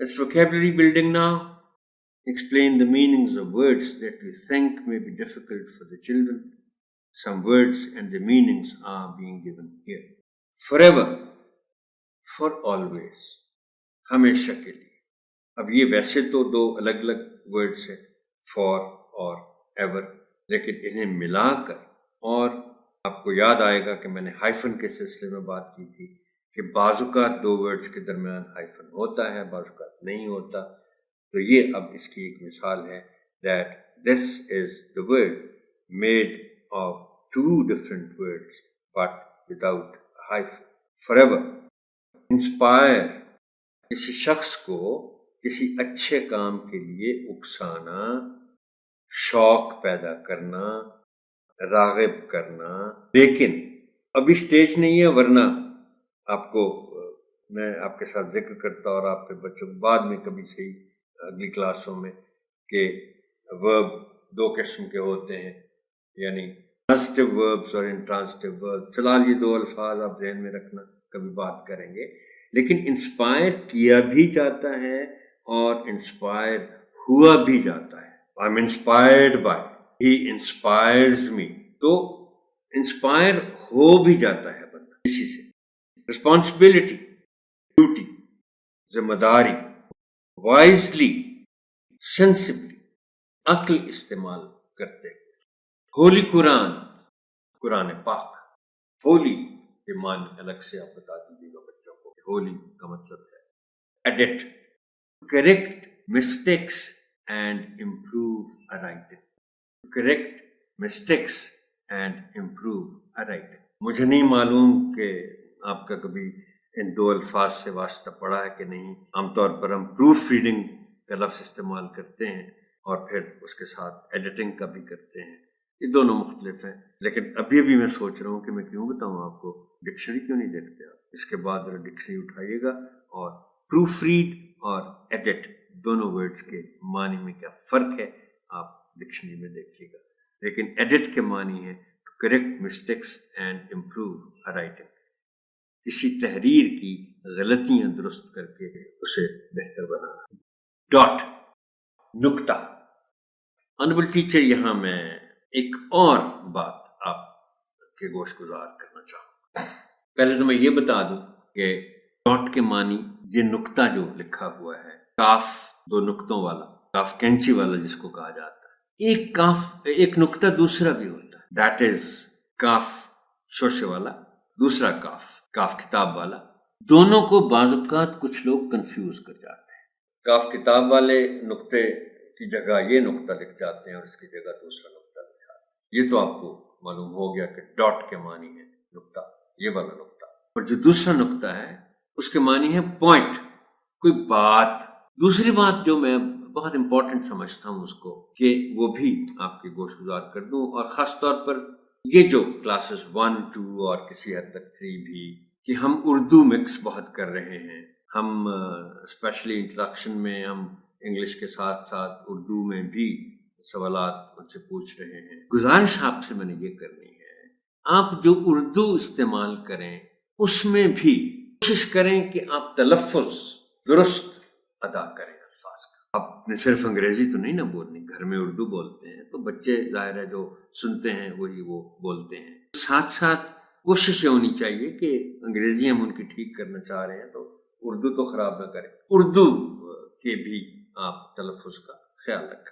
That's vocabulary building now. Explain the meanings of words that we think may be difficult for the children. Some words and the meanings are being given here. Forever, for always, हमेशा के लिए. अब ये वैसे तो दो अलग अलग वर्ड्स हैं, for और ever, लेकिन इन्हें मिलाकर, और आपको याद आएगा कि मैंने हाइफन के सिलसिले में बात की थी कि बाज़ुकात दो वर्ड्स के दरमियान हाइफन होता है, बाज़ुकात नहीं होता. तो ये अब इसकी एक मिसाल है that this is the word made of two different words but without a hyphen. Forever. Inspire. किसी शख्स को किसी अच्छे काम के लिए उकसाना, शौक पैदा करना, राग़िब करना. लेकिन अभी स्टेज नहीं है, वरना आपको मैं आपके साथ जिक्र करता और आपके बच्चों को बाद में कभी सही अगली क्लासों में कि वर्ब दो किस्म के होते हैं, यानी ट्रांसिटिव वर्ब्स और इंट्रांसिटिव वर्ब्स. फिलहाल ये दो अल्फाज आप ज़हन में रखना, कभी बात करेंगे. लेकिन इंस्पायर किया भी जाता है और इंस्पायर हुआ भी जाता है. I am inspired by, he inspires मी. तो इंस्पायर हो भी जाता है बंदा इसी से. रिस्पॉन्सिबिलिटी, ड्यूटी, जिम्मेदारी. वाइजली, सेंसिबली, अक्ल इस्तेमाल करते हुए. होली कुरान, कुरान पाक. होली के मानी अलग से आप बता दीजिएगा बच्चों को. होली का मतलब है edit, correct mistakes and improve a writing. Correct mistakes and improve a writing. मुझे नहीं मालूम कि आपका कभी इन दो अल्फाज से वास्ता पड़ा है कि नहीं. आमतौर पर हम प्रूफ रीडिंग का लफ्ज़ इस्तेमाल करते हैं और फिर उसके साथ एडिटिंग का भी करते हैं. ये दोनों मुख्तलिफ हैं. लेकिन अभी मैं सोच रहा हूँ कि मैं क्यों बताऊँ आपको, डिक्शनरी क्यों नहीं देखते आप. इसके बाद डिक्शनरी उठाइएगा और प्रूफ रीड और एडिट दोनों वर्ड्स के मानी में क्या फ़र्क है आप डिक्शनरी में देखिएगा. लेकिन एडिट के मानी है correct mistakes and improve a writing. किसी तहरीर की गलतियां दुरुस्त करके उसे बेहतर बनाना. डॉट, नुक्ता. ऑनरेबल टीचर, यहाँ मैं एक और बात आपके गोश गुजार करना चाहूँगा. पहले तो मैं ये बता दूं कि डॉट के मानी ये नुक्ता जो लिखा हुआ है, काफ दो नुक्तों वाला, काफ कैंची वाला जिसको कहा जाता है. एक काफ, एक नुक्ता दूसरा भी होता है. दैट इज काफ शोशे वाला, दूसरा काफ काफ किताब वाला. दोनों को बाज़-औक़ात कुछ लोग कंफ्यूज कर जाते हैं. काफ किताब वाले नुक्ते की जगह ये नुक्ता लिख जाते हैं और इसकी जगह दूसरा नुक्ता लिख जाते हैं. ये तो आपको मालूम हो गया कि डॉट के मानी है नुक्ता, ये वाला नुक्ता. और जो दूसरा नुक्ता है उसके मानी है पॉइंट, कोई बात. दूसरी बात जो मैं बहुत इंपॉर्टेंट समझता हूँ उसको, कि वो भी आपके गोश गुजार कर दूँ, और ख़ास तौर पर ये जो क्लासेस 1, 2 और किसी हद तक 3 भी, कि हम उर्दू मिक्स बहुत कर रहे हैं. हम स्पेशली इंट्रोडक्शन में हम इंग्लिश के साथ साथ उर्दू में भी सवालात मुझसे पूछ रहे हैं. गुजारिश आपसे मैंने ये करनी है, आप जो उर्दू इस्तेमाल करें उसमें भी कोशिश करें कि आप तलफ़्फ़ुज़ दुरुस्त अदा करें अल्फाज का. आपने सिर्फ अंग्रेजी तो नहीं ना बोलनी, घर में उर्दू बोलते हैं तो बच्चे जाहिर है जो सुनते हैं वही वो बोलते हैं. साथ साथ कोशिश ये होनी चाहिए कि अंग्रेजी हम उनकी ठीक करना चाह रहे हैं तो उर्दू तो ख़राब ना करें. उर्दू के भी आप तलफ़्फ़ुज़ का ख्याल रखें.